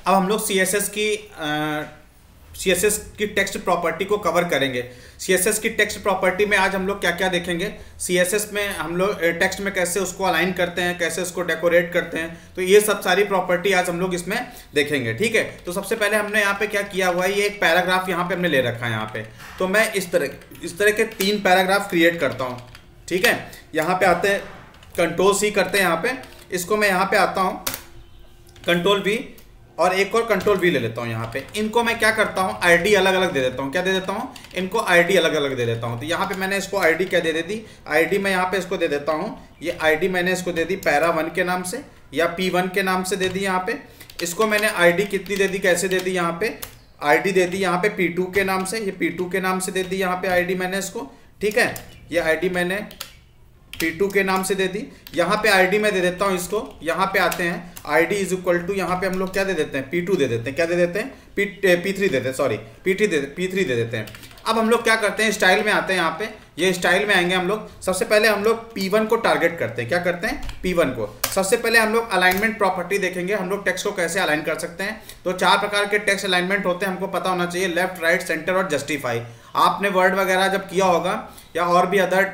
अब हम लोग CSS की टेक्स्ट प्रॉपर्टी को कवर करेंगे। CSS की टेक्स्ट प्रॉपर्टी में आज हम लोग क्या क्या देखेंगे, CSS में हम लोग टेक्स्ट में कैसे उसको अलाइन करते हैं, कैसे उसको डेकोरेट करते हैं, तो ये सब सारी प्रॉपर्टी आज हम लोग इसमें देखेंगे। ठीक है, तो सबसे पहले हमने यहाँ पे क्या किया हुआ है, ये एक पैराग्राफ यहाँ पे हमने ले रखा है यहाँ पे। तो मैं इस तरह के 3 पैराग्राफ क्रिएट करता हूँ। ठीक है, यहाँ पे आते हैं Ctrl+C करते हैं यहाँ पे, इसको मैं यहाँ पे आता हूँ Ctrl+V और एक और Ctrl+V ले लेता हूँ यहाँ पे। इनको मैं क्या करता हूँ, ID अलग अलग दे देता हूँ। क्या दे देता हूँ, इनको ID अलग अलग दे देता हूँ। तो यहाँ पे मैंने इसको ID क्या दे दी, ID मैं यहाँ पे इसको दे देता हूँ, ये ID मैंने इसको दे दी पैरा1 के नाम से या P1 के नाम से दे दी यहाँ पे। इसको मैंने ID कितनी दे दी, कैसे दे दी, यहाँ पे ID दे दी यहाँ पे P2 के नाम से, ये P2 के नाम से दे दी यहाँ पे ID मैंने इसको। ठीक है, ये ID मैंने P2 के नाम से दे दी। यहाँ पे ID मैं दे देता हूँ इसको, यहाँ पे आते हैं ID इज इक्वल टू, यहाँ पे हम लोग क्या दे देते हैं, P2 दे देते हैं। क्या दे देते हैं, P3 दे देते हैं, सॉरी P3 दे देते हैं। अब हम लोग क्या करते हैं, स्टाइल में आते हैं। यहाँ पे ये स्टाइल में आएंगे हम लोग। सबसे पहले हम लोग P1 को टारगेट करते हैं। क्या करते हैं, P1 को। सबसे पहले हम लोग अलाइनमेंट प्रॉपर्टी देखेंगे, हम लोग टेक्स्ट को कैसे अलाइन कर सकते हैं। तो 4 प्रकार के टेक्स्ट अलाइनमेंट होते हैं, हमको पता होना चाहिए, लेफ्ट, राइट, सेंटर और जस्टिफाई। आपने वर्ड वगैरह जब किया होगा या और भी अदर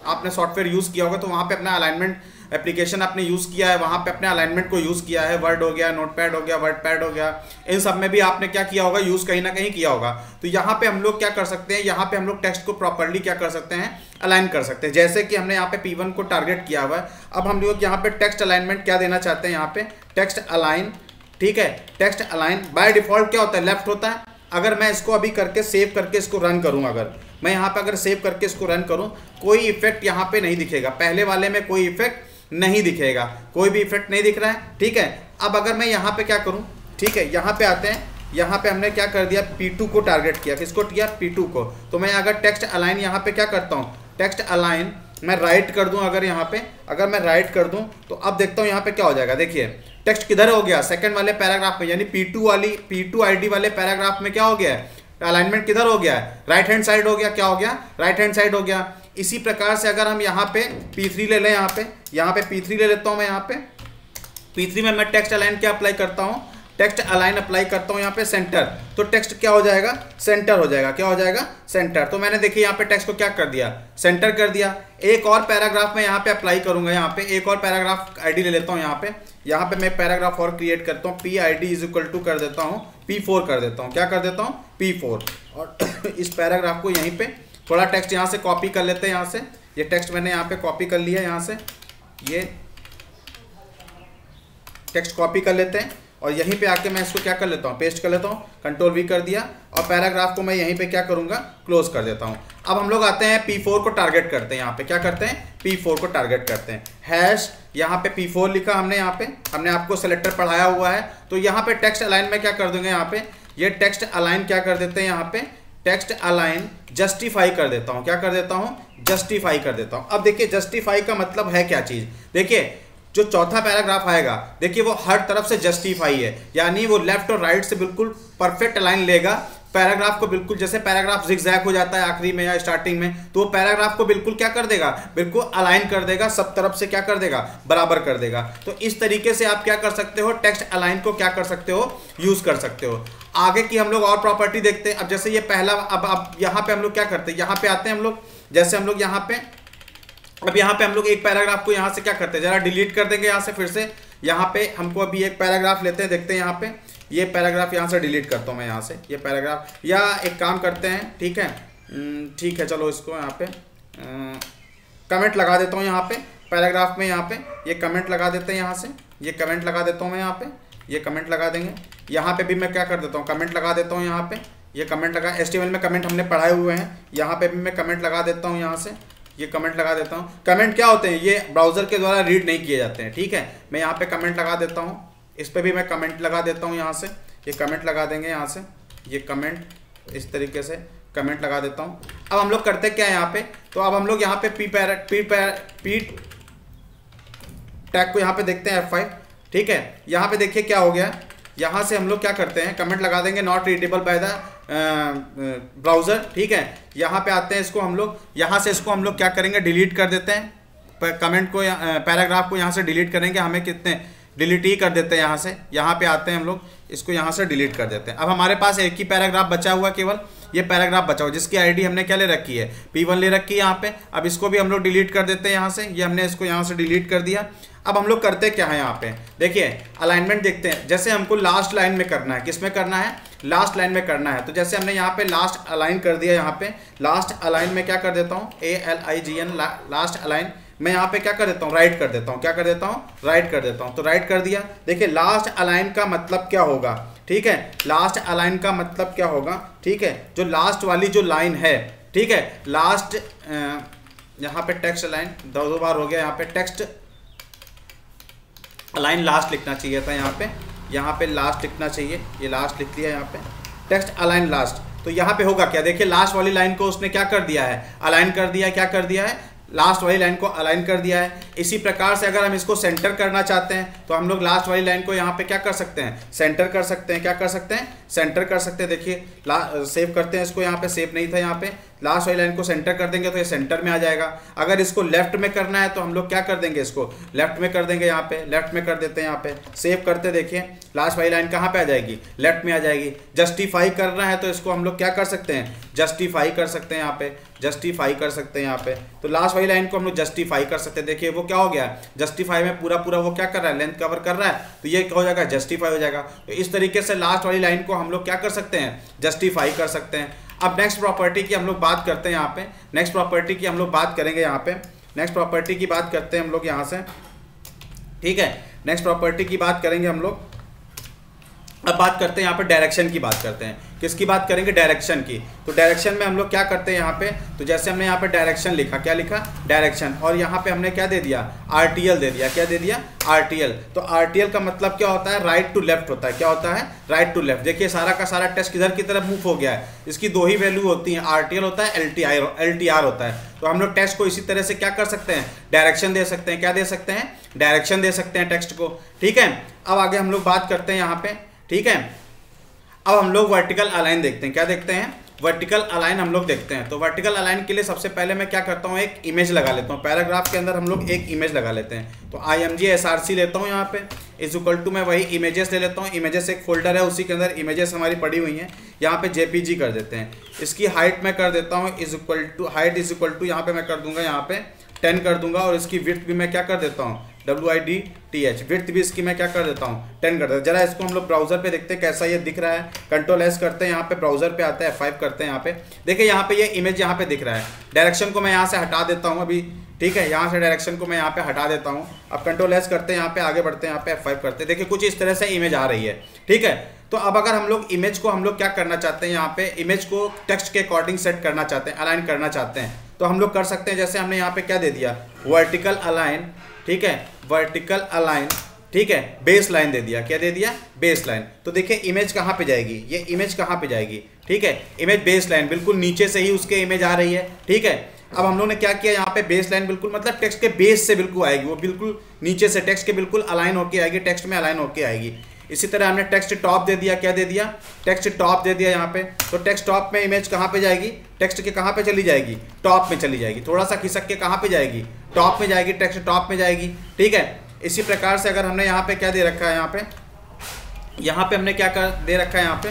आपने सॉफ्टवेयर यूज़ किया होगा, तो वहाँ पे अपना अलाइनमेंट एप्लीकेशन आपने यूज़ किया है, वहाँ पे अपने अलाइनमेंट को यूज़ किया है। वर्ड हो गया, नोटपैड हो गया, वर्डपैड हो गया, इन सब में भी आपने क्या किया होगा, यूज़ कहीं ना कहीं किया होगा। तो यहाँ पे हम लोग क्या कर सकते हैं, यहाँ पे हम लोग टेक्स्ट को प्रॉपरली क्या कर सकते हैं, अलाइन कर सकते हैं। जैसे कि हमने यहाँ पे P1 को टारगेट किया हुआ है। अब हम लोग यहाँ पे टेक्स्ट अलाइनमेंट क्या देना चाहते हैं, यहाँ पे टेक्स्ट अलाइन। ठीक है, टेक्स्ट अलाइन बाय डिफॉल्ट क्या होता है, लेफ्ट होता है। अगर मैं इसको अभी करके सेव करके इसको रन करूँ, अगर मैं यहाँ पे अगर सेव करके इसको रन करूँ, कोई इफेक्ट यहाँ पे नहीं दिखेगा। पहले वाले में कोई इफेक्ट नहीं दिखेगा, कोई भी इफेक्ट नहीं दिख रहा है। ठीक है, अब अगर मैं यहाँ पे क्या करूँ, ठीक है, यहाँ पे आते हैं, यहाँ पे हमने क्या कर दिया, P2 को टारगेट किया। किसको किया, P2 को। तो मैं अगर टेक्स्ट अलाइन यहाँ पे क्या करता हूँ, टेक्स्ट अलाइन मैं राइट कर दूँ, अगर यहाँ पे अगर मैं राइट कर दूँ तो अब देखता हूँ यहाँ पे क्या हो जाएगा। देखिए टेक्स्ट किधर हो गया, सेकंड वाले पैराग्राफ में, यानी P2 ID वाले पैराग्राफ में क्या हो गया है, अलाइनमेंट किधर हो गया है, राइट हैंड साइड हो गया। क्या हो गया, राइट हैंड साइड हो गया। इसी प्रकार से अगर हम यहाँ पे P3 ले लें, यहाँ पे P3 ले लेता हूँ मैं। यहाँ पे P3 में मैं टेक्स्ट अलाइन क्या अप्लाई करता हूँ, टेक्स्ट अलाइन अप्लाई करता हूँ यहाँ पे सेंटर। तो टेक्स्ट क्या हो जाएगा, सेंटर हो जाएगा। क्या हो जाएगा, सेंटर। तो मैंने देखिए यहाँ पे टेक्स्ट को क्या कर दिया, सेंटर कर दिया। एक और पैराग्राफ में यहाँ पे अप्लाई करूंगा, यहाँ पे एक और पैराग्राफ ID ले लेता हूँ। यहाँ पे मैं पैराग्राफ और क्रिएट करता हूँ, PID इज इक्वल टू कर देता हूँ P4 कर देता हूँ। क्या कर देता हूँ, P4। और इस पैराग्राफ को यहीं पे थोड़ा टेक्स्ट यहाँ से कॉपी कर लेते हैं। यहाँ से ये टेक्स्ट मैंने यहाँ पे कॉपी कर लिया, यहाँ से ये टेक्स्ट कॉपी कर लेते हैं और यहीं पे आके मैं इसको क्या कर लेता हूँ, पेस्ट कर लेता हूँ। Ctrl+V कर दिया और पैराग्राफ को मैं यहीं पे क्या करूँगा, क्लोज कर देता हूँ। अब हम लोग आते हैं P4 को टारगेट करते हैं। यहाँ पे क्या करते हैं, P4 को टारगेट करते हैं। हैश यहाँ पे P4 लिखा हमने, यहाँ पे हमने आपको सेलेक्टर पढ़ाया हुआ है। तो यहाँ पे टेक्स्ट अलाइन में क्या कर दूंगा, यहाँ पे ये टेक्स्ट अलाइन क्या कर देते हैं, यहाँ पे टेक्स्ट अलाइन जस्टिफाई कर देता हूँ। क्या कर देता हूँ, जस्टिफाई कर देता हूँ। अब देखिए जस्टिफाई का मतलब है क्या चीज़, देखिए जो चौथा पैराग्राफ आएगा, देखिए वो हर तरफ से जस्टिफाई है, यानी वो लेफ्ट और राइट से बिल्कुल परफेक्ट लाइन लेगा पैराग्राफ को। बिल्कुल जैसे पैराग्राफ जिगजैग हो जाता है आखिरी में या स्टार्टिंग में, तो वो पैराग्राफ को बिल्कुल क्या कर देगा, बिल्कुल अलाइन कर देगा, सब तरफ से क्या कर देगा, बराबर कर देगा। तो इस तरीके से आप क्या कर सकते हो, टेक्स्ट अलाइन को क्या कर सकते हो, यूज कर सकते हो। आगे की हम लोग और प्रॉपर्टी देखते हैं। अब जैसे ये पहला, अब यहाँ पे हम लोग क्या करते हैं, यहाँ पे आते हैं हम लोग, जैसे हम लोग यहाँ पे, अब यहाँ पे हम लोग एक पैराग्राफ को यहाँ से क्या करते हैं, जरा डिलीट कर देंगे यहाँ से। फिर से यहाँ पे हमको अभी एक पैराग्राफ लेते हैं, देखते हैं यहाँ पे ये पैराग्राफ यहाँ से डिलीट करता हूँ मैं यहाँ से ये पैराग्राफ। या एक काम करते हैं, ठीक है, चलो इसको यहाँ पे कमेंट लगा देता हूँ। यहाँ पे पैराग्राफ में यहाँ पे ये कमेंट लगा देते हैं, यहाँ से ये कमेंट लगा देता हूँ मैं। यहाँ पे ये कमेंट लगा देंगे। यहाँ पे भी मैं क्या कर देता हूँ, कमेंट लगा देता हूँ। यहाँ पे ये कमेंट लगा, HTML में कमेंट हमने पढ़ाए हुए हैं, यहाँ पे भी मैं कमेंट लगा देता हूँ। यहाँ से ये कमेंट लगा देता हूँ। कमेंट क्या होते हैं, ये ब्राउजर के द्वारा रीड नहीं किए जाते हैं, ठीक है। मैं यहाँ पे कमेंट लगा देता हूँ, इस पे भी मैं कमेंट लगा देता हूँ। यहाँ से ये कमेंट लगा देंगे, यहाँ से ये कमेंट इस तरीके से कमेंट लगा देता हूँ। अब हम लोग करते क्या है यहाँ पे, तो अब हम लोग यहाँ पे पी टैग को यहाँ पे देखते हैं F5, ठीक है। यहाँ पे देखिए क्या हो गया, यहाँ से हम लोग क्या करते हैं, कमेंट लगा देंगे not readable by the browser, ठीक है। यहाँ पे आते हैं, इसको हम लोग यहाँ से इसको हम लोग क्या करेंगे, डिलीट कर देते हैं। कमेंट को पैराग्राफ को यहाँ से डिलीट करेंगे। हमें कितने डिलीट ही कर देते हैं यहाँ से, यहाँ पे आते हैं हम लोग, इसको यहाँ से डिलीट कर देते हैं। अब हमारे पास एक ही पैराग्राफ बचा हुआ, केवल ये पैराग्राफ बचा हुआ जिसकी आईडी हमने क्या ले रखी है, P1 ले रखी है यहाँ पे। अब इसको भी हम लोग डिलीट कर देते हैं यहाँ से, ये हमने इसको यहाँ से डिलीट कर दिया। अब हम लोग करते क्या है यहाँ पे, देखिए अलाइनमेंट देखते हैं। जैसे हमको लास्ट लाइन में करना है, किस में करना है, लास्ट लाइन में करना है। तो जैसे हमने यहाँ पे लास्ट अलाइन कर दिया, यहाँ पे लास्ट अलाइन में क्या कर देता हूँ, ALIGN लास्ट अलाइन, मैं यहाँ पे क्या कर देता हूँ, राइट कर देता हूँ, क्या कर देता हूँ, राइट कर देता हूँ। तो राइट कर दिया। देखिए लास्ट अलाइन का मतलब क्या होगा, ठीक है, लास्ट अलाइन का मतलब क्या होगा, ठीक है, जो लास्ट वाली जो लाइन है, ठीक है, लास्ट यहाँ पे टेक्स्ट अलाइन दो बार हो गया, यहाँ पे टेक्स्ट अलाइन लास्ट लिखना चाहिए था, यहाँ पे लास्ट लिखना चाहिए, ये लास्ट लिख दिया यहाँ पे, टेक्स्ट अलाइन लास्ट। तो यहाँ पे होगा क्या, देखिए लास्ट वाली लाइन को उसने क्या कर दिया है, अलाइन कर दिया है, क्या कर दिया है, लास्ट वाली लाइन को अलाइन कर दिया है। इसी प्रकार से अगर हम इसको सेंटर करना चाहते हैं तो हम लोग लास्ट वाली लाइन को यहाँ पे क्या कर सकते हैं, सेंटर कर सकते हैं, क्या कर सकते हैं, सेंटर कर सकते हैं। देखिए सेव करते हैं इसको, यहाँ पे सेव नहीं था, यहाँ पे लास्ट वाली लाइन को सेंटर कर देंगे तो ये सेंटर में आ जाएगा। अगर इसको लेफ्ट में करना है तो हम लोग क्या कर देंगे, इसको लेफ्ट में कर देंगे, यहाँ पे लेफ्ट में कर देते हैं, यहाँ पे सेव करते, देखिए लास्ट वाली लाइन कहाँ पे आ जाएगी, लेफ्ट में आ जाएगी। जस्टिफाई करना है तो इसको हम लोग क्या कर सकते हैं, जस्टिफाई कर सकते हैं, यहाँ पे जस्टिफाई कर सकते हैं यहाँ पे। तो लास्ट वाली लाइन को हम लोग जस्टिफाई कर सकते हैं। देखिए वो क्या हो गया, जस्टिफाई में पूरा पूरा वो क्या कर रहा है, लेंथ कवर कर रहा है, तो ये क्या हो जाएगा, जस्टिफाई हो जाएगा। तो इस तरीके से लास्ट वाली लाइन को हम लोग क्या कर सकते हैं, जस्टिफाई कर सकते हैं। अब नेक्स्ट प्रॉपर्टी की हम लोग बात करते हैं, यहाँ पे नेक्स्ट प्रॉपर्टी की हम लोग बात करेंगे, यहाँ पे नेक्स्ट प्रॉपर्टी की बात करते हैं हम लोग यहाँ से, ठीक है, नेक्स्ट प्रॉपर्टी की बात करेंगे हम लोग। अब बात करते हैं यहाँ पे डायरेक्शन की बात करते हैं, किसकी बात करेंगे, डायरेक्शन की। तो डायरेक्शन में हम लोग क्या करते हैं यहाँ पे, तो जैसे हमने यहाँ पे डायरेक्शन लिखा, क्या लिखा, डायरेक्शन, और यहाँ पे हमने क्या दे दिया, RTL दे दिया, क्या दे दिया, RTL। तो RTL का मतलब क्या होता है, राइट टू लेफ्ट होता है, क्या होता है, राइट टू लेफ्ट। देखिए सारा का सारा टेक्स्ट किधर की तरफ मूव हो गया है, इसकी दो ही वैल्यू होती है, RTL होता है, LTR होता है। तो हम लोग टेक्स्ट को इसी तरह से क्या कर सकते हैं, डायरेक्शन दे सकते हैं, क्या दे सकते हैं, डायरेक्शन दे सकते हैं टेक्स्ट को, ठीक है। अब आगे हम लोग बात करते हैं यहाँ पे, ठीक है। अब हम लोग वर्टिकल अलाइन देखते हैं, क्या देखते हैं, वर्टिकल अलाइन हम लोग देखते हैं। तो वर्टिकल अलाइन के लिए सबसे पहले मैं क्या करता हूँ, एक इमेज लगा लेता हूँ, पैराग्राफ के अंदर हम लोग एक इमेज लगा लेते हैं। तो IMG SRC लेता हूँ, यहाँ पे इज इक्वल टू मैं वही इमेजेस ले लेता हूँ, इमेजेस एक फोल्डर है, उसी के अंदर इमेजेस हमारी पड़ी हुई हैं, यहाँ पे JPG कर देते हैं। इसकी हाइट मैं कर देता हूँ is equal to, height is equal to यहाँ पे मैं कर दूंगा, यहाँ पे 10 कर दूंगा, और इसकी विड्थ भी मैं क्या कर देता हूँ, WIDTH, विड्थ भी इसकी मैं क्या कर देता हूँ, 10 कर देता हूँ। जरा इसको हम लोग ब्राउजर पे देखते हैं कैसा ये दिख रहा है। कंट्रोल S करते हैं, यहाँ पे ब्राउजर पे आता है, F5 करते हैं, यहाँ पे देखिए यहाँ पे ये इमेज यहाँ पे दिख रहा है। डायरेक्शन को मैं यहाँ से हटा देता हूँ अभी, ठीक है, यहाँ से डायरेक्शन को मैं यहाँ पे हटा देता हूँ। अब कंट्रोल S करते हैं, यहाँ पे आगे बढ़ते हैं, यहाँ पे F5 करते हैं, देखिए कुछ इस तरह से इमेज आ रही है, ठीक है। तो अब अगर हम लोग इमेज को हम लोग क्या करना चाहते हैं, यहाँ पे इमेज को टेक्स्ट के अकॉर्डिंग सेट करना चाहते हैं, अलाइन करना चाहते हैं, तो हम लोग कर सकते हैं। जैसे हमने यहाँ पे क्या दे दिया, वर्टिकल अलाइन, ठीक है, वर्टिकल अलाइन, ठीक है, बेस लाइन दे दिया, क्या दे दिया, बेस लाइन। तो देखिए इमेज कहाँ पे जाएगी, ये इमेज कहाँ पे जाएगी, ठीक है, इमेज बेस लाइन, बिल्कुल नीचे से ही उसके इमेज आ रही है, ठीक है। अब हम लोग ने क्या किया, यहाँ पे बेस लाइन बिल्कुल मतलब टेक्स्ट के बेस से बिल्कुल आएगी, वो बिल्कुल नीचे से टेक्स्ट के बिल्कुल अलाइन होके आएगी, टेक्स्ट में अलाइन होके आएगी। इसी तरह हमने टेक्स्ट टॉप दे दिया, क्या दे दिया, टेक्स्ट टॉप दे दिया यहाँ पे। तो टेक्स्ट टॉप में इमेज कहाँ पे जाएगी, टेक्स्ट के कहाँ पे चली जाएगी, टॉप में चली जाएगी, थोड़ा सा खिसक के कहाँ पे जाएगी, टॉप में जाएगी, टेक्स्ट टॉप में जाएगी, ठीक है। इसी प्रकार से अगर हमने यहाँ पे क्या दे रखा है, यहाँ पे हमने क्या कर दे रखा है यहाँ पे,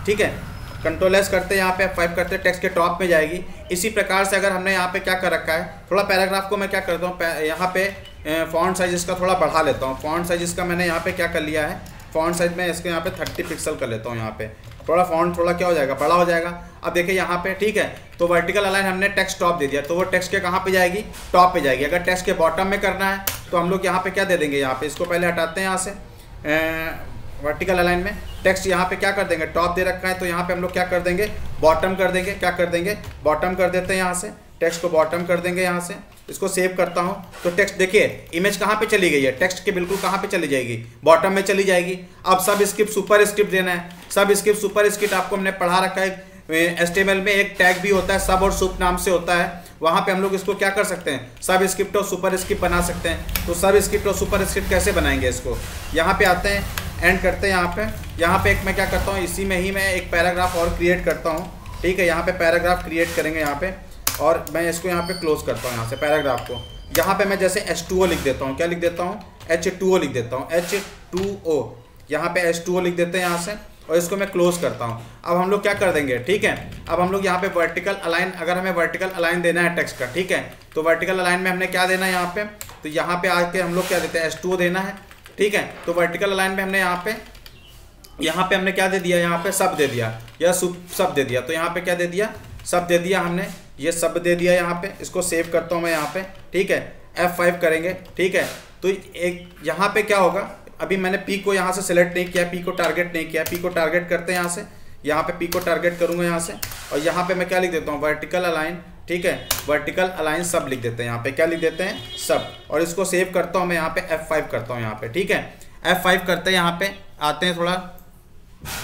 ठीक है, कंट्रोल S करते हैं, यहाँ पे F5 करते हैं, टेक्स्ट के टॉप में जाएगी। इसी प्रकार से अगर हमने यहाँ पे क्या कर रखा है, थोड़ा पैराग्राफ को मैं क्या करता हूँ, यहाँ पे फॉन्ट साइज इसका थोड़ा बढ़ा लेता हूँ। फॉन्ट साइज इसका मैंने यहाँ पे क्या कर लिया है, फॉन्ट साइज में इसके यहाँ पे 30 पिक्सल कर लेता हूँ, यहाँ पे थोड़ा फॉन्ट थोड़ा क्या हो जाएगा, बड़ा हो जाएगा। अब देखिए यहाँ पे, ठीक है, तो वर्टिकल अलाइन हमने टेक्स्ट टॉप दे दिया, तो वो टेक्स्ट के कहाँ पे जाएगी, टॉप पे जाएगी। अगर टेक्स्ट के बॉटम में करना है तो हम लोग यहाँ पे क्या दे देंगे, यहाँ पे इसको पहले हटाते हैं, यहाँ से वर्टिकल अलाइन में टेक्स्ट यहाँ पे क्या कर देंगे, टॉप दे रखा है, तो यहाँ पे हम लोग क्या कर देंगे, बॉटम कर देंगे, क्या कर देंगे, बॉटम कर देते हैं, यहाँ से टेक्स्ट को बॉटम कर देंगे। यहाँ से इसको सेव करता हूँ, तो टेक्स्ट देखिए इमेज कहाँ पे चली गई है, टेक्स्ट के बिल्कुल कहाँ पे चली जाएगी, बॉटम में चली जाएगी। अब सब स्क्रिप्ट सुपर स्क्रिप्ट देना है, सब स्क्रिप्ट सुपर स्क्रिप्ट आपको हमने पढ़ा रखा है। HTML में एक टैग भी होता है, सब और सुप नाम से होता है, वहाँ पे हम लोग इसको क्या कर सकते हैं, सब स्क्रिप्ट और सुपर स्क्रिप्ट बना सकते हैं। तो सब स्क्रिप्ट और सुपर स्क्रिप्ट कैसे बनाएंगे, इसको यहाँ पे आते हैं, एंड करते हैं। यहाँ पे एक मैं क्या करता हूँ, इसी में ही मैं एक पैराग्राफ और क्रिएट करता हूँ, ठीक है। यहाँ पे पैराग्राफ क्रिएट करेंगे यहाँ पे, और मैं इसको यहाँ पे क्लोज करता हूँ, यहाँ से पैराग्राफ को। यहाँ पे मैं जैसे H2O लिख देता हूँ, क्या लिख देता हूँ, H2O लिख देता हूँ, H2O, यहाँ पे H2O लिख देते हैं यहाँ से, और इसको मैं क्लोज करता हूँ। अब हम लोग क्या कर देंगे, ठीक है, अब हम लोग यहाँ पे वर्टिकल अलाइन, अगर हमें वर्टिकल अलाइन देना है टेक्स्ट का, ठीक है, तो वर्टिकल अलाइन में हमने क्या देना है यहाँ पे, तो यहाँ पे आके हम लोग क्या देते हैं, H2O देना है, ठीक है। तो वर्टिकल अलाइन में हमने यहाँ पे हमने क्या दे दिया, यहाँ पे सब दे दिया या सब दे दिया, तो यहाँ पे क्या दे दिया, सब दे दिया हमने, ये सब दे दिया यहाँ पे। इसको सेव करता हूँ मैं यहाँ पे, ठीक है, F5 करेंगे, ठीक है। तो एक यहाँ पे क्या होगा, अभी मैंने पी को यहाँ से सिलेक्ट नहीं किया, पी को टारगेट नहीं किया, पी को टारगेट करते हैं यहाँ से, यहाँ पे पी को टारगेट करूँगा यहाँ से, और यहाँ पे मैं क्या लिख देता हूँ, वर्टिकल अलाइन, ठीक है, वर्टिकल अलाइन सब लिख देते हैं यहाँ पे, क्या लिख देते हैं, सब, और इसको सेव करता हूँ मैं यहाँ पे, F5 करता हूँ यहाँ पे, ठीक है। F5 करते हैं, यहाँ पे आते हैं थोड़ा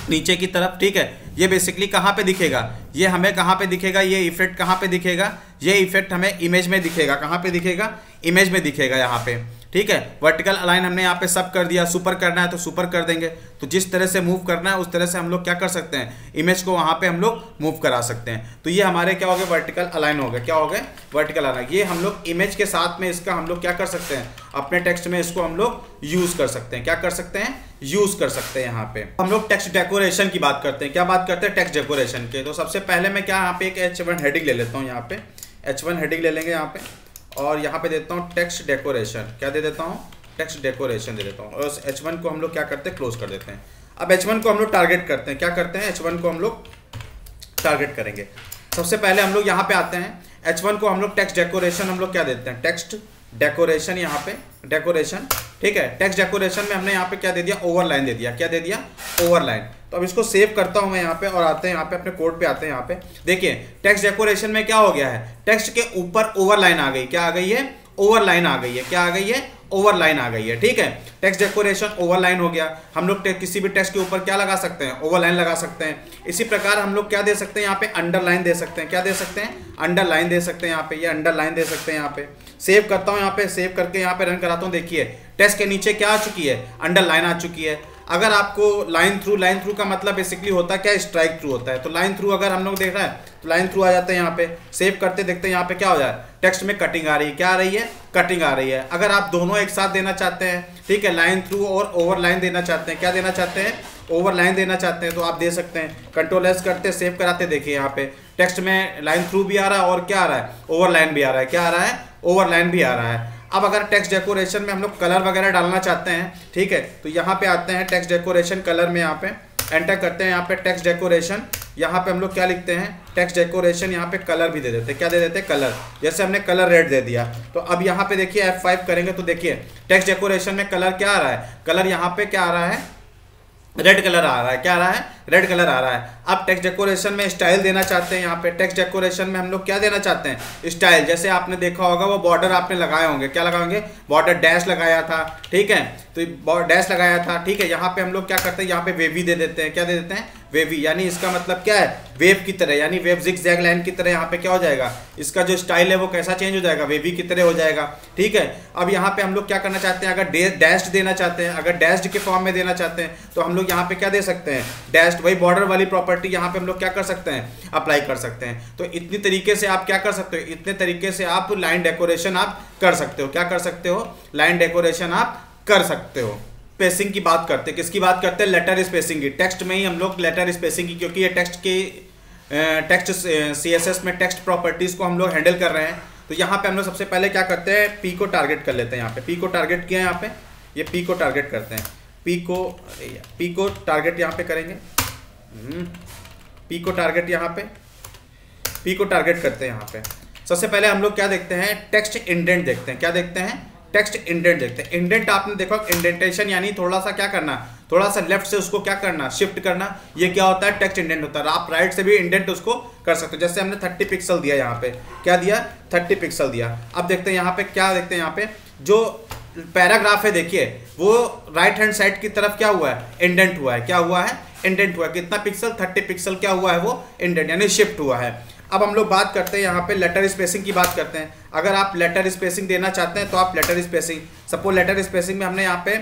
नीचे की तरफ, ठीक है। ये बेसिकली कहाँ पे दिखेगा, ये हमें कहाँ पे दिखेगा, ये इफेक्ट कहाँ पे दिखेगा, ये इफेक्ट हमें इमेज में दिखेगा, कहाँ पे दिखेगा, इमेज में दिखेगा यहाँ पे, ठीक है। वर्टिकल अलाइन हमने यहाँ पे सब कर दिया, सुपर करना है तो सुपर कर देंगे। तो जिस तरह से मूव करना है उस तरह से हम लोग क्या कर सकते हैं, इमेज को वहाँ पे हम लोग मूव करा सकते हैं। तो ये हमारे क्या हो गए, वर्टिकल अलाइन हो गए, क्या हो गए, वर्टिकल अलाइन। ये हम लोग इमेज के साथ में इसका हम लोग क्या कर सकते हैं, अपने टेक्स्ट में इसको हम लोग यूज़ कर सकते हैं, क्या कर सकते हैं, यूज़ कर सकते हैं। यहाँ पे हम लोग टेक्स्ट डेकोरेशन की बात करते हैं, क्या बात करते हैं, टेक्स्ट डेकोरेशन के। तो सबसे पहले मैं क्या यहाँ पे एक H1 हेडिंग ले लेता हूँ, यहाँ पे H1 हेडिंग ले लेंगे यहाँ पे, और यहाँ पे देता हूँ टेक्स्ट डेकोरेशन, क्या दे देता हूँ, टेक्स्ट डेकोरेशन दे देता हूँ, और H1 को हम लोग क्या करते हैं, क्लोज कर देते हैं। अब H1 को हम लोग टारगेट करते हैं, क्या करते हैं, H1 को हम लोग टारगेट करेंगे। सबसे पहले हम लोग यहाँ पे आते हैं, H1 को हम लोग टेक्स्ट डेकोरेशन हम लोग क्या देते हैं, टेक्स्ट डेकोरेशन, यहाँ पे डेकोरेशन, ठीक है। टेक्स्ट डेकोरेशन में हमने यहाँ पे क्या दे दिया, ओवरलाइन दे दिया, क्या दे दिया, ओवरलाइन। तो अब इसको सेव करता हूँ मैं यहाँ पे, और आते हैं यहाँ पे अपने कोड पे आते हैं। यहाँ पे देखिए टेक्स्ट डेकोरेशन में क्या हो गया है, टेक्स्ट के ऊपर ओवरलाइन आ गई, क्या आ गई है, ओवरलाइन आ गई है, क्या आ गई है, ओवरलाइन आ गई है, ठीक है। टेक्स्ट डेकोरेशन ओवरलाइन हो गया। हम लोग किसी भी टेक्स्ट के ऊपर क्या लगा सकते हैं, ओवरलाइन लगा सकते हैं। इसी प्रकार हम लोग क्या दे सकते हैं, यहाँ पे अंडरलाइन दे सकते हैं, क्या दे सकते हैं, अंडरलाइन दे सकते हैं, यहाँ पे ये अंडरलाइन दे सकते हैं। यहाँ पे सेव करता हूँ, यहाँ पे सेव करके यहाँ पे रन कराता हूँ। देखिए टेक्स्ट के नीचे क्या आ चुकी है, अंडरलाइन आ चुकी है। अगर आपको लाइन थ्रू का मतलब बेसिकली होता है क्या, स्ट्राइक थ्रू होता है। तो लाइन थ्रू अगर हम लोग देख रहे हैं तो लाइन थ्रू आ जाते हैं। यहाँ पे सेव करते देखते हैं यहाँ पे क्या हो जाए, टेक्स्ट में कटिंग आ रही है, क्या आ रही है, कटिंग आ रही है। अगर आप दोनों एक साथ देना चाहते हैं, ठीक है, लाइन थ्रू और ओवरलाइन देना चाहते हैं, क्या देना चाहते हैं, ओवरलाइन देना चाहते हैं, तो आप दे सकते हैं। कंट्रोल एस करते सेव कराते देखिए यहाँ पे टेक्स्ट में लाइन थ्रू भी आ रहा है और क्या आ रहा है, ओवरलाइन भी आ रहा है, क्या आ रहा है, ओवरलाइन भी आ रहा है। अब अगर टेक्स्ट डेकोरेशन में हम लोग कलर वगैरह डालना चाहते हैं, ठीक है, तो यहाँ पे आते हैं टेक्स्ट डेकोरेशन कलर में, यहाँ पे एंटर करते हैं, यहाँ पे टेक्स्ट डेकोरेशन, यहाँ पे हम लोग क्या लिखते हैं, टेक्स्ट डेकोरेशन, यहाँ पे कलर भी दे देते हैं, क्या दे देते हैं, कलर। जैसे हमने कलर रेड दे दिया, तो अब यहाँ पे देखिए F5 करेंगे तो देखिए टेक्स्ट डेकोरेशन में कलर क्या आ रहा है, कलर यहाँ पे क्या आ रहा है, रेड कलर आ रहा है, क्या आ रहा है, रेड कलर आ रहा है। अब टेक्स्ट डेकोरेशन में स्टाइल देना चाहते हैं, यहाँ पे टेक्स्ट डेकोरेशन में हम लोग क्या देना चाहते हैं, स्टाइल। जैसे आपने देखा होगा वो बॉर्डर आपने लगाए होंगे, क्या लगाएंगे, बॉर्डर डैश लगाया था, ठीक है, तो डैश लगाया था, ठीक है। यहाँ पे हम लोग क्या करते हैं, यहाँ पे वेवी दे देते हैं, क्या दे देते हैं, वेवी, यानी इसका मतलब क्या है, वेव की तरह, यानी वेव जिगजैग लाइन की तरह यहाँ पे क्या हो जाएगा, इसका जो स्टाइल है वो कैसा चेंज हो जाएगा, वेवी की तरह हो जाएगा, ठीक है। अब यहाँ पे हम लोग क्या करना चाहते हैं, अगर डैश्ड देना चाहते हैं, अगर डैश्ड के फॉर्म में देना चाहते हैं तो हम लोग यहाँ पे क्या दे सकते हैं, डैश्ड, वही बॉर्डर वाली प्रॉपर्टी यहाँ पे हम लोग क्या कर सकते हैं, अप्लाई कर सकते हैं। तो इतनी तरीके से आप क्या कर सकते हो, इतने तरीके से आप लाइन डेकोरेशन आप कर सकते हो, क्या कर सकते हो, लाइन डेकोरेशन आप कर सकते हो। स्पेसिंग की बात करते हैं, किसकी बात करते हैं, लेटर स्पेसिंग की। टेक्स्ट में ही हम लोग लेटर स्पेसिंग की, क्योंकि ये टेक्स्ट CSS में टेक्स्ट प्रॉपर्टीज़ को हम लोग हैंडल कर रहे हैं। तो यहाँ पे हम लोग सबसे पहले क्या करते हैं, पी को टारगेट कर लेते हैं। यहाँ पे पी को टारगेट किया है, यहाँ पे ये पी को टारगेट करते हैं, पी को टारगेट यहाँ पे करेंगे, पी को टारगेट यहाँ पे, पी को टारगेट करते हैं। यहाँ पे सबसे पहले हम लोग क्या देखते हैं, टेक्स्ट इंडेंट देखते हैं, क्या देखते हैं, टेक्स्ट इंडेंट देखते हैं। इंडेंट आपने देखा, इंडेंटेशन यानी थोड़ा सा क्या करना, थोड़ा सा लेफ्ट से उसको क्या करना, शिफ्ट करना, ये क्या होता है, टेक्स्ट इंडेंट होता है। आप राइट से भी इंडेंट उसको कर सकते हो। जैसे हमने 30 पिक्सल दिया, यहाँ पे क्या दिया, 30 पिक्सल दिया। अब देखते हैं यहाँ पे क्या देखते हैं, यहाँ पे जो पैराग्राफ है देखिए वो राइट हैंड साइड की तरफ क्या हुआ है, इंडेंट हुआ है, क्या हुआ है, इंडेंट हुआ है। कितना पिक्सल, 30 पिक्सल क्या हुआ है, वो इंडेंट यानी शिफ्ट हुआ है। अब हम लोग बात करते हैं यहाँ पे लेटर स्पेसिंग की बात करते हैं। अगर आप लेटर स्पेसिंग देना चाहते हैं तो आप letter spacing, suppose letter spacing में हमने यहाँ पे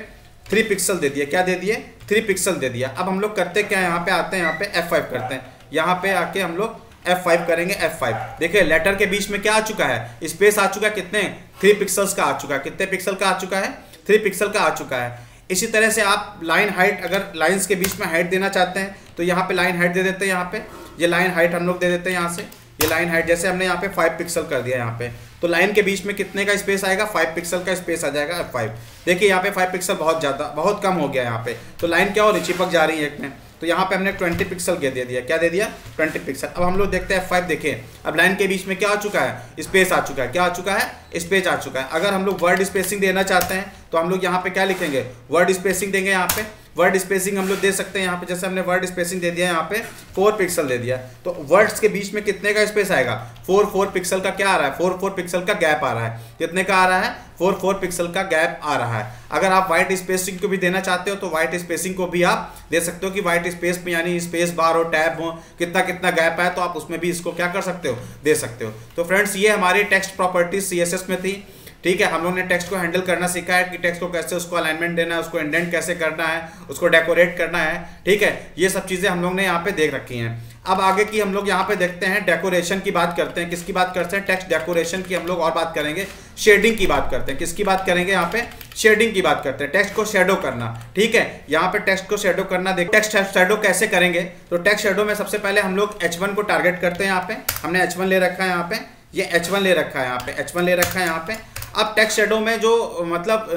3 पिक्सल दे दिए, क्या दे दिए, 3 पिक्सल दे दिया। अब हम लोग करते क्या, यहाँ पे आते हैं, यहाँ पे F5 करते हैं, यहाँ पे आके हम लोग F5 करेंगे, F5। देखिए लेटर के बीच में क्या आ चुका है, स्पेस आ चुका है, कितने 3 पिक्सल्स का आ चुका है। कितने पिक्सल का आ चुका है? 3 पिक्सल का आ चुका है। इसी तरह से आप लाइन हाइट, अगर लाइंस के बीच में हाइट देना चाहते हैं तो यहाँ पे लाइन हाइट दे देते हैं। यहाँ पे ये लाइन हाइट हम लोग दे देते हैं। यहाँ से ये लाइन हाइट जैसे हमने यहाँ पे 5 पिक्सल कर दिया यहाँ पे, तो लाइन के बीच में कितने का स्पेस आएगा? 5 पिक्सल का स्पेस आ जाएगा F5। देखिए यहाँ पे 5 पिक्सल बहुत कम हो गया यहाँ पे, तो लाइन क्या हो रही, चिपक जा रही है एक में। तो यहाँ पे हमने 20 पिक्सल दे दिया। क्या दे दिया? 20 पिक्सल। अब हम लोग देखते हैं F5। देखिए अब लाइन के बीच में क्या आ चुका है? स्पेस आ चुका है। क्या आ चुका है? स्पेस आ चुका है। अगर हम लोग वर्ड स्पेसिंग देना चाहते हैं तो हम लोग यहाँ पे क्या लिखेंगे? वर्ड स्पेसिंग देंगे। यहाँ पे वर्ड स्पेसिंग हम लोग दे सकते हैं। यहाँ पे जैसे हमने वर्ड स्पेसिंग दे दिया, यहाँ पे 4 पिक्सल दे दिया, तो वर्ड्स के बीच में कितने का स्पेस आएगा? 4 पिक्सल का क्या आ रहा है? 4 पिक्सल का गैप आ रहा है। कितने का आ रहा है? 4 पिक्सल का गैप आ रहा है। अगर आप वाइट स्पेसिंग को भी देना चाहते हो तो वाइट स्पेसिंग को भी आप दे सकते हो कि वाइट स्पेस में यानी स्पेस बार हो, टैब हो, कितना गैप है, तो आप उसमें भी इसको क्या कर सकते हो? दे सकते हो। तो फ्रेंड्स ये हमारी टेक्स्ट प्रॉपर्टीज CSS में थी। ठीक है, हम लोग ने टेक्स्ट को हैंडल करना सीखा है कि टेक्स्ट को कैसे उसको अलाइनमेंट देना है, उसको इंडेंट कैसे करना है, उसको डेकोरेट करना है। ठीक है, ये सब चीज़ें हम लोग ने यहाँ पे देख रखी हैं। अब आगे की हम लोग यहाँ पे देखते हैं, डेकोरेशन की बात करते हैं। किसकी बात करते हैं? टेक्स्ट डेकोरेशन की हम लोग और बात करेंगे। शेडिंग की बात करते हैं। किसकी बात करेंगे? यहाँ पे शेडिंग की बात करते हैं। टेक्स्ट को शेडो करना। ठीक है, यहाँ पे टेक्स्ट को शेडो करना। देख टेक्स्ट शेडो कैसे करेंगे? तो टेक्स्ट शेडो में सबसे पहले हम लोग H1 को टारगेट करते हैं। यहाँ पे हमने H1 ले रखा है। यहाँ पे ये H1 ले रखा है। यहाँ पे H1 ले रखा है। यहाँ पे अब टेक्स्ट शेडो में जो मतलब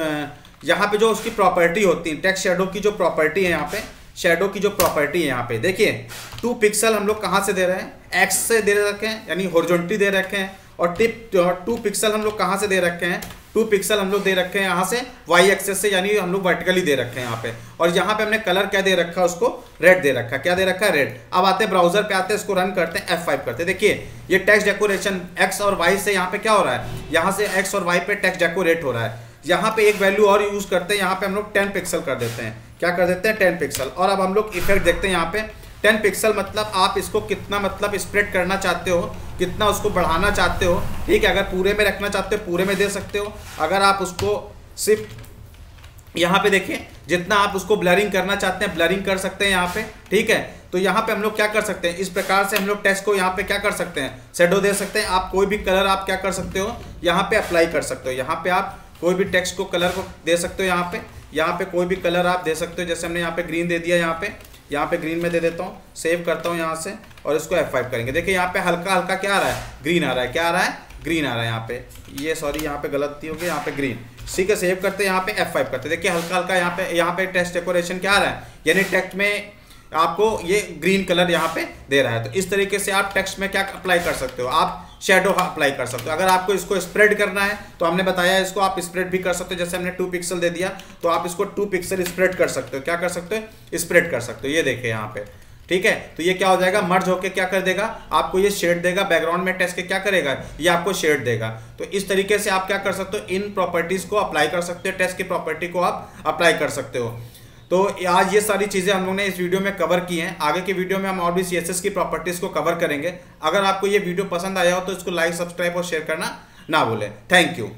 यहाँ पे जो उसकी प्रॉपर्टी होती है, टेक्स्ट शेडो की जो प्रॉपर्टी है, यहाँ पे शेडो की जो प्रॉपर्टी है यहाँ पे देखिए 2 पिक्सल हम लोग कहाँ से दे रहे हैं? एक्स से दे रखे हैं, यानी हॉरिजॉन्टली दे रखे हैं। और 2 पिक्सल हम लोग कहाँ से दे रखे हैं? 2 पिक्सल हम लोग दे रखे हैं यहाँ से वाई एक्सेस से, यानी हम लोग वर्टिकली दे रखे हैं यहाँ पे। और यहाँ पे हमने कलर क्या दे रखा है? उसको रेड दे रखा है। क्या दे रखा है? रेड। अब आते हैं ब्राउजर पे, आते हैं इसको रन करते हैं, F5 करते हैं। देखिए ये टेक्स्ट डेकोरेशन एक्स और वाई से यहाँ पे क्या हो रहा है? यहाँ से एक्स और वाई पे टेक्स्ट डेकोरेट हो रहा है। यहाँ पे एक वैल्यू और यूज करते हैं। यहाँ पे हम लोग 10 पिक्सल कर देते हैं। क्या कर देते हैं? 10 पिक्सल। और अब हम लोग इफेक्ट देखते हैं। यहाँ पे 10 पिक्सल मतलब आप इसको कितना मतलब स्प्रेड करना चाहते हो, कितना उसको बढ़ाना चाहते हो। ठीक है, अगर पूरे में रखना चाहते हो पूरे में दे सकते हो। अगर आप उसको सिर्फ यहाँ पे देखिए जितना आप उसको ब्लरिंग करना चाहते हैं ब्लरिंग कर सकते हैं यहाँ पे। ठीक है, तो यहाँ पे हम लोग क्या कर सकते हैं? इस प्रकार से हम लोग टेक्स्ट को यहाँ पे क्या कर सकते हैं? शेडो दे सकते हैं। आप कोई भी कलर आप क्या कर सकते हो? यहाँ पे अप्लाई कर सकते हो। यहाँ पे आप कोई भी टेक्स्ट को कलर को दे सकते हो। यहाँ पे कोई भी कलर आप दे सकते हो। जैसे हमने यहाँ पे ग्रीन दे दिया। यहाँ पे ग्रीन में दे देता हूँ, सेव करता हूँ यहाँ से और इसको F5 करेंगे। देखिए यहाँ पे हल्का हल्का क्या आ रहा है? ग्रीन आ रहा है। क्या आ रहा है? ग्रीन आ रहा है। यहाँ पे ये सॉरी यहाँ पे गलती होगी, यहाँ पे ग्रीन। ठीक है, सेव करते हैं, यहाँ पे F5 करते हैं। देखिए हल्का हल्का यहाँ पे टेक्स्ट डेकोरेशन क्या आ रहा है? यानी टेक्स्ट में आपको ये ग्रीन कलर यहाँ पे दे रहा है। तो इस तरीके से आप टेक्स्ट में क्या अप्लाई कर सकते हो? आप शेडो अप्लाई कर सकते हो। अगर आपको इसको स्प्रेड करना है तो हमने बताया इसको आप स्प्रेड भी कर सकते हो। जैसे हमने 2 पिक्सल दे दिया तो आप इसको 2 पिक्सल स्प्रेड कर सकते हो। क्या कर सकते हो? स्प्रेड कर सकते हो। ये देखिए यहाँ पे। ठीक है, तो ये क्या हो जाएगा? मर्ज होके क्या कर देगा? आपको ये शेड देगा। बैकग्राउंड में टेक्स्ट के क्या करेगा? ये आपको शेड देगा। तो इस तरीके से आप क्या कर सकते हो? इन प्रॉपर्टीज को अप्लाई कर सकते हो। टेक्स्ट की प्रॉपर्टी को आप अप्लाई कर सकते हो। तो आज ये सारी चीज़ें हम लोगों ने इस वीडियो में कवर की हैं। आगे के वीडियो में हम और भी CSS की प्रॉपर्टीज़ को कवर करेंगे। अगर आपको ये वीडियो पसंद आया हो तो इसको लाइक, सब्सक्राइब और शेयर करना ना भूलें। Thank you.